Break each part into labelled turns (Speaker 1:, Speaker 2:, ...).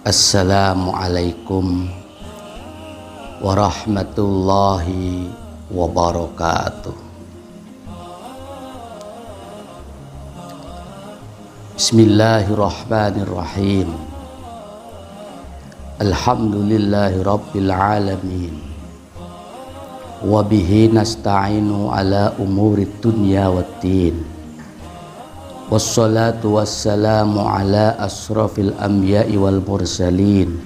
Speaker 1: Assalamualaikum warahmatullahi wabarakatuh. Bismillahirrahmanirrahim. Alhamdulillahi rabbil alamin. Wa bihi nasta'inu ala umuri dunya waddin. Wassalatu wassalamu ala asrafil anbiya'i wal mursalin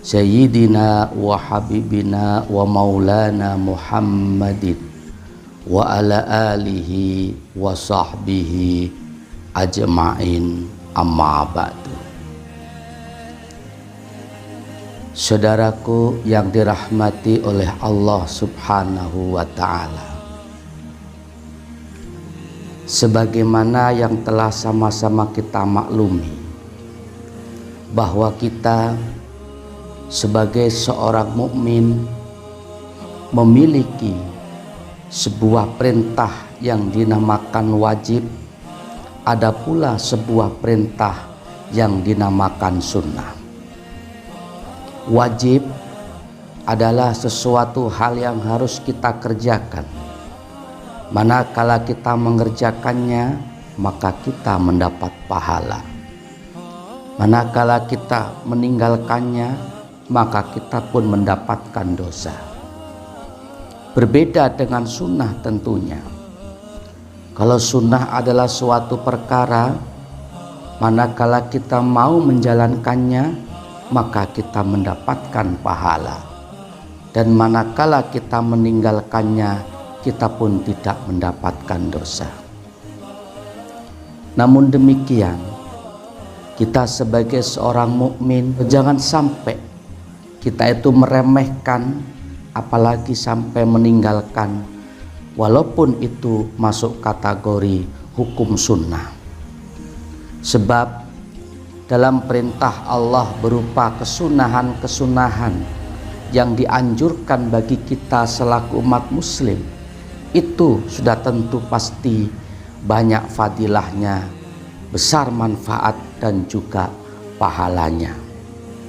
Speaker 1: Sayyidina wa habibina wa maulana Muhammadin wa ala alihi wa sahbihi ajma'in, amma ba'du. Saudaraku yang dirahmati oleh Allah subhanahu wa ta'ala, sebagaimana yang telah sama-sama kita maklumi bahwa kita sebagai seorang mukmin memiliki sebuah perintah yang dinamakan wajib, ada pula sebuah perintah yang dinamakan sunnah. Wajib adalah sesuatu hal yang harus kita kerjakan. Manakala kita mengerjakannya, maka kita mendapat pahala. Manakala kita meninggalkannya, maka kita pun mendapatkan dosa. Berbeda dengan sunnah tentunya. Kalau sunnah adalah suatu perkara, manakala kita mau menjalankannya, maka kita mendapatkan pahala. Dan manakala kita meninggalkannya, kita pun tidak mendapatkan dosa. Namun demikian, kita sebagai seorang mukmin jangan sampai kita itu meremehkan, apalagi sampai meninggalkan, walaupun itu masuk kategori hukum sunnah. Sebab dalam perintah Allah berupa kesunahan-kesunahan yang dianjurkan bagi kita selaku umat muslim, itu sudah tentu pasti banyak fadilahnya, besar manfaat dan juga pahalanya.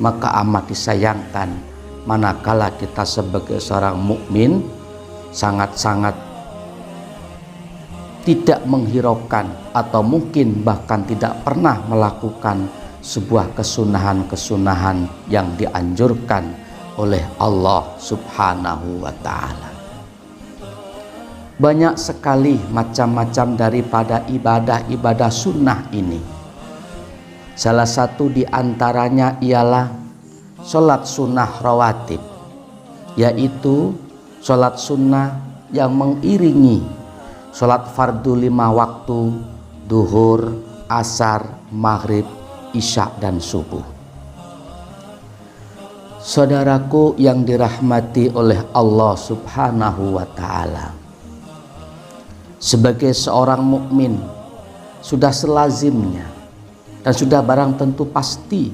Speaker 1: Maka amat disayangkan manakala kita sebagai seorang mukmin sangat-sangat tidak menghiraukan atau mungkin bahkan tidak pernah melakukan sebuah kesunahan-kesunahan yang dianjurkan oleh Allah subhanahu wa ta'ala. Banyak sekali macam-macam daripada ibadah-ibadah sunnah ini. Salah satu di antaranya ialah sholat sunnah rawatib, yaitu sholat sunnah yang mengiringi sholat fardu 5 waktu, duhur, asar, maghrib, isya dan subuh. Saudaraku yang dirahmati oleh Allah subhanahu wa ta'ala, sebagai seorang mukmin sudah selazimnya dan sudah barang tentu pasti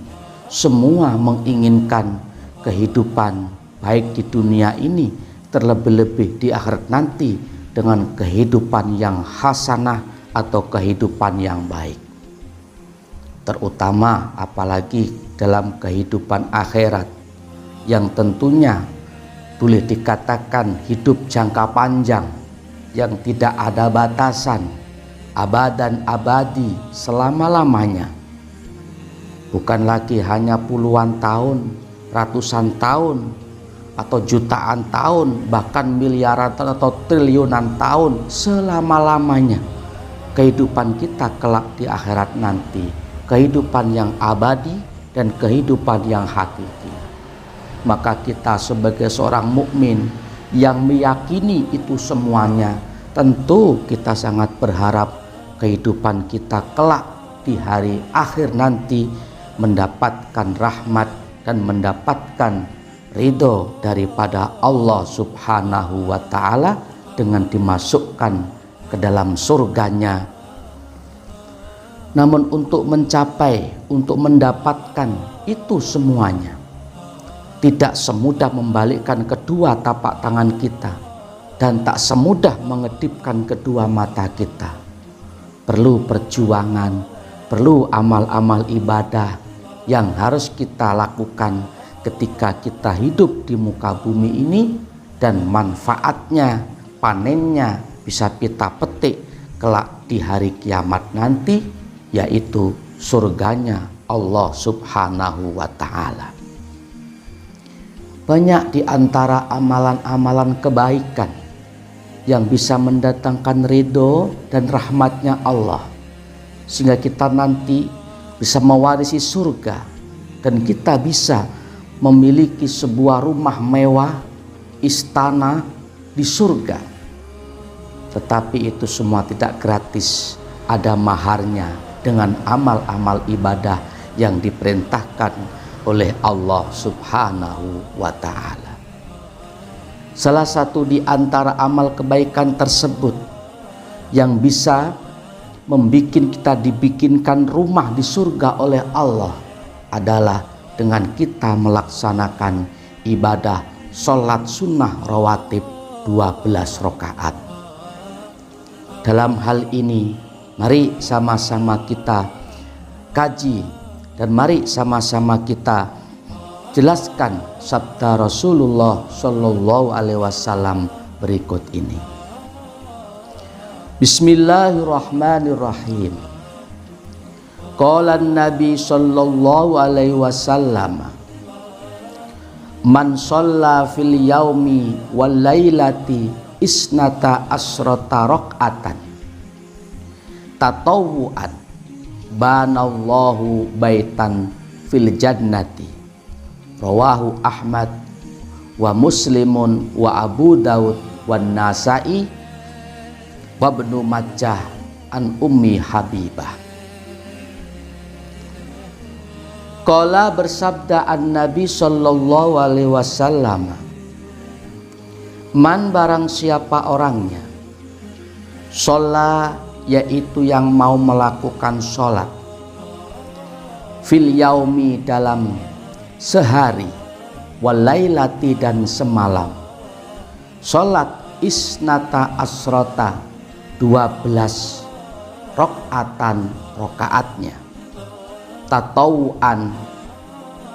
Speaker 1: semua menginginkan kehidupan baik di dunia ini, terlebih-lebih di akhirat nanti, dengan kehidupan yang hasanah atau kehidupan yang baik. Terutama apalagi dalam kehidupan akhirat yang tentunya boleh dikatakan hidup jangka panjang yang tidak ada batasan, abadan abadi, selama-lamanya. Bukan lagi hanya puluhan tahun, ratusan tahun, atau jutaan tahun, bahkan miliaran atau triliunan tahun, selama-lamanya. Kehidupan kita kelak di akhirat nanti, kehidupan yang abadi dan kehidupan yang hakiki. Maka kita sebagai seorang mukmin yang meyakini itu semuanya, tentu kita sangat berharap kehidupan kita kelak di hari akhir nanti mendapatkan rahmat dan mendapatkan ridho daripada Allah subhanahu wa ta'ala dengan dimasukkan ke dalam surganya. Namun untuk mencapai, untuk mendapatkan itu semuanya, tidak semudah membalikkan kedua tapak tangan kita dan tak semudah mengedipkan kedua mata kita. Perlu perjuangan, perlu amal-amal ibadah yang harus kita lakukan ketika kita hidup di muka bumi ini, dan manfaatnya, panennya bisa kita petik kelak di hari kiamat nanti, yaitu surganya Allah Subhanahu wa Ta'ala. Banyak di antara amalan-amalan kebaikan yang bisa mendatangkan ridho dan rahmatnya Allah, sehingga kita nanti bisa mewarisi surga dan kita bisa memiliki sebuah rumah mewah, istana di surga. Tetapi itu semua tidak gratis, ada maharnya dengan amal-amal ibadah yang diperintahkan oleh Allah Subhanahu wa Ta'ala. Salah satu di antara amal kebaikan tersebut yang bisa membuat kita dibikinkan rumah di surga oleh Allah adalah dengan kita melaksanakan ibadah sholat sunnah rawatib 12 rakaat. Dalam hal ini, mari sama-sama kita kaji dan mari sama-sama kita jelaskan sabda Rasulullah Shallallahu Alaihi Wasallam berikut ini. Bismillahirrahmanirrahim. Qala Nabi Shallallahu Alaihi Wasallam, man shalla fil yaumi wal lailati isnata asrota raqatan tatawuan banallahu baitan fil jannati. Rawahu Ahmad wa Muslimun wa Abu Daud wa Nasa'i wa Ibnu Majah an Ummi Habibah. Qala bersabda an-Nabi Sallallahu Alaihi Wasallam, man barang siapa orangnya, sholat yaitu yang mau melakukan sholat, fil yaumi dalam sehari, walailati dan semalam, sholat isnata asrota 12 rakaatan rakaatnya, tatawuan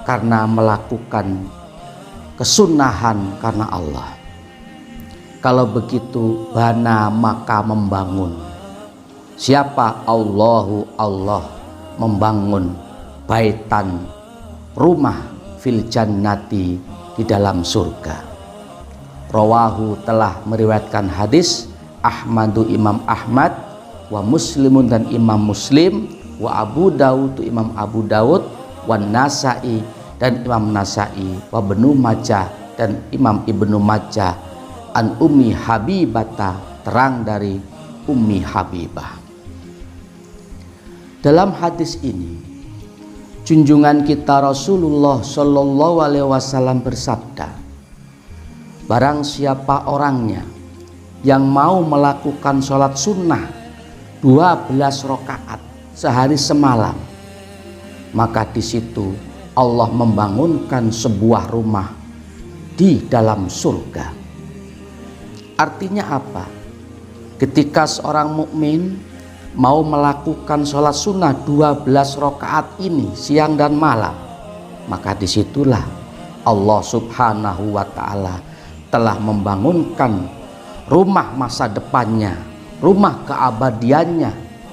Speaker 1: karena melakukan kesunahan karena Allah. Kalau begitu, bana maka membangun. Siapa? Allahu, Allah membangun baitan, rumah fil jannati di dalam surga. Rawahu telah meriwayatkan hadis Ahmadu Imam Ahmad, wa Muslimun dan Imam Muslim, wa Abu Daud Imam Abu Daud, wa Nasa'i dan Imam Nasa'i, wa Ibnu Majah dan Imam Ibnu Majah an Ummi Habibata terang dari Ummi Habibah. Dalam hadis ini junjungan kita Rasulullah Shallallahu Alaihi Wasallam bersabda, barang siapa orangnya yang mau melakukan sholat sunnah 12 rakaat sehari semalam, maka di situ Allah membangunkan sebuah rumah di dalam surga. Artinya apa? Ketika seorang mukmin mau melakukan sholat sunnah 12 rakaat ini siang dan malam, maka disitulah Allah Subhanahu wa Ta'ala telah membangunkan rumah masa depannya, rumah keabadiannya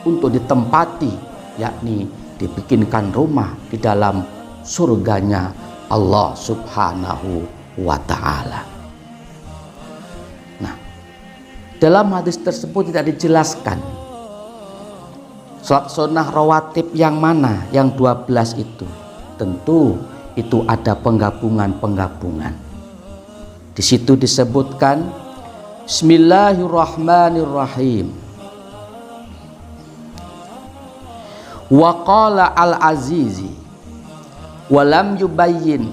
Speaker 1: untuk ditempati, yakni dibikinkan rumah di dalam surganya Allah Subhanahu wa Ta'ala. Nah, dalam hadis tersebut tidak dijelaskan sholat sunnah rawatib yang mana yang 12 itu. Tentu itu ada penggabungan-penggabungan. Di situ disebutkan Bismillahirrahmanirrahim. Wa qala al-azizi wa lam yubayyin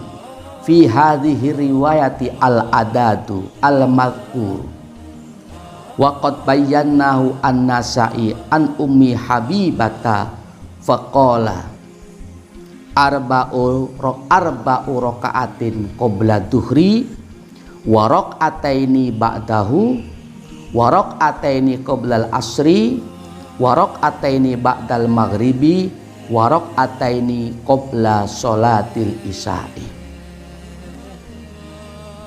Speaker 1: fi hadhihi riwayati al-adadu al-madhkur wa qad bayyanahu an-Nasa'i an Ummi Habibata faqala arba'u raka'atin qabla duhri wa raka'ataini ba'dahu wa raka'ataini qabla al-asri wa raka'ataini ba'dal maghribi wa raka'ataini qabla sholatil isya'i.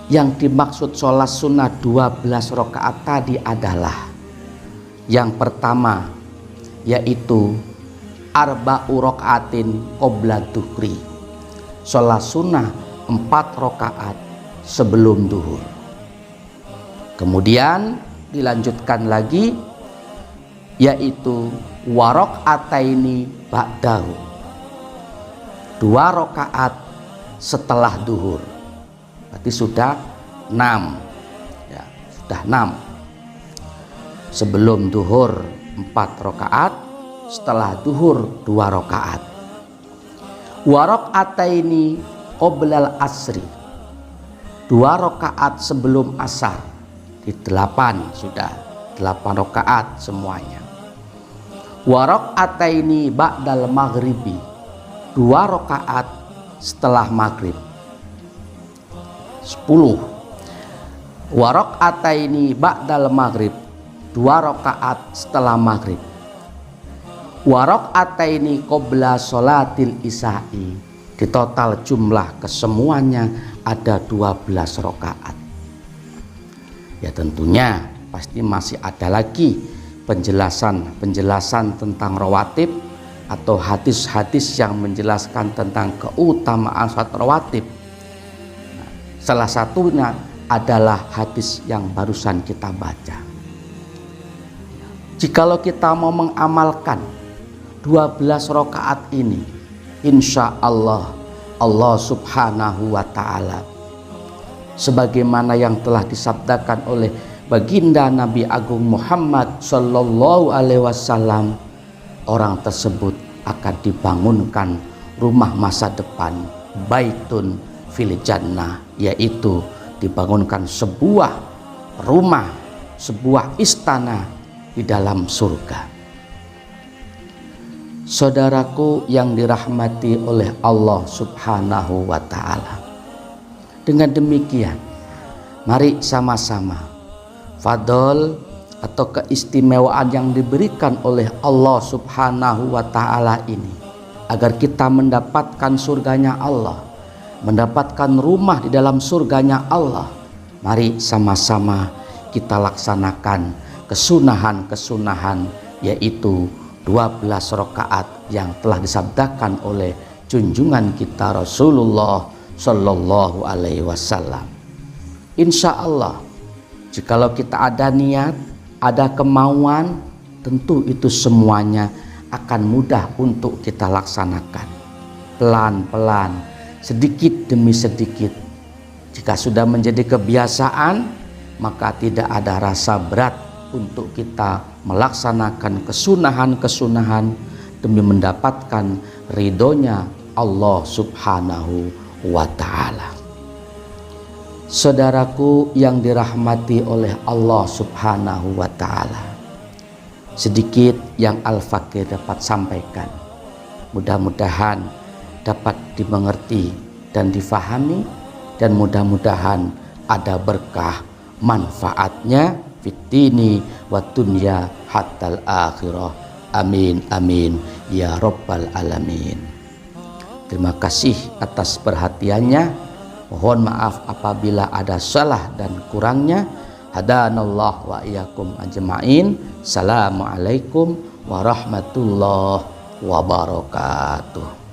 Speaker 1: Yang dimaksud sholat sunnah 12 rakaat tadi adalah yang pertama yaitu arba'u raka'atin qabla duhri, sholat sunnah 4 rakaat sebelum duhur. Kemudian dilanjutkan lagi yaitu wa raka'ataini ba'dahu, 2 rakaat setelah duhur. Berarti sudah 6 ya, sudah 6. Sebelum duhur 4 rakaat, setelah duhur 2 rakaat. Wa raka'ataini qoblal asri, 2 rakaat sebelum asar. Di 8 sudah 8 rakaat semuanya. Wa raka'ataini ba'dal maghribi, 2 rakaat setelah maghrib. 10. Wa raka'ataini ba'dal maghrib, 2 rakaat setelah maghrib. Wa raka'ataini qabla sholatil isya'i, di total jumlah kesemuanya ada 12 rakaat. Ya tentunya pasti masih ada lagi penjelasan tentang rawatib atau hadis-hadis yang menjelaskan tentang keutamaan salat rawatib. Salah satunya adalah hadis yang barusan kita baca. Jikalau kita mau mengamalkan 12 rakaat ini, insya Allah Allah subhanahu wa ta'ala, sebagaimana yang telah disabdakan oleh baginda Nabi Agung Muhammad Sallallahu Alaihi Wasallam, orang tersebut akan dibangunkan rumah masa depan, baitun fil jannah, yaitu dibangunkan sebuah rumah, sebuah istana di dalam surga. Saudaraku yang dirahmati oleh Allah subhanahu wa ta'ala, dengan demikian mari sama-sama fadl atau keistimewaan yang diberikan oleh Allah subhanahu wa ta'ala ini, agar kita mendapatkan surganya Allah, mendapatkan rumah di dalam surganya Allah, mari sama-sama kita laksanakan kesunahan-kesunahan, yaitu 12 rakaat yang telah disabdakan oleh junjungan kita Rasulullah Sallallahu Alaihi Wasallam. Insya Allah, jikalau kita ada niat, ada kemauan, tentu itu semuanya akan mudah untuk kita laksanakan. Pelan-pelan, sedikit demi sedikit. Jika sudah menjadi kebiasaan, maka tidak ada rasa berat untuk kita melaksanakan kesunahan-kesunahan demi mendapatkan ridhonya Allah subhanahu wa ta'ala. Saudaraku yang dirahmati oleh Allah subhanahu wa ta'ala, sedikit yang Al-Fakir dapat sampaikan, mudah-mudahan dapat dimengerti dan difahami, dan mudah-mudahan ada berkah manfaatnya fitini wa dunya hatal akhirah. Amin amin ya rabbal alamin. Terima kasih atas perhatiannya. Mohon maaf apabila ada salah dan kurangnya. Hadanallah wa iyyakum ajma'in. Assalamualaikum warahmatullahi wabarakatuh.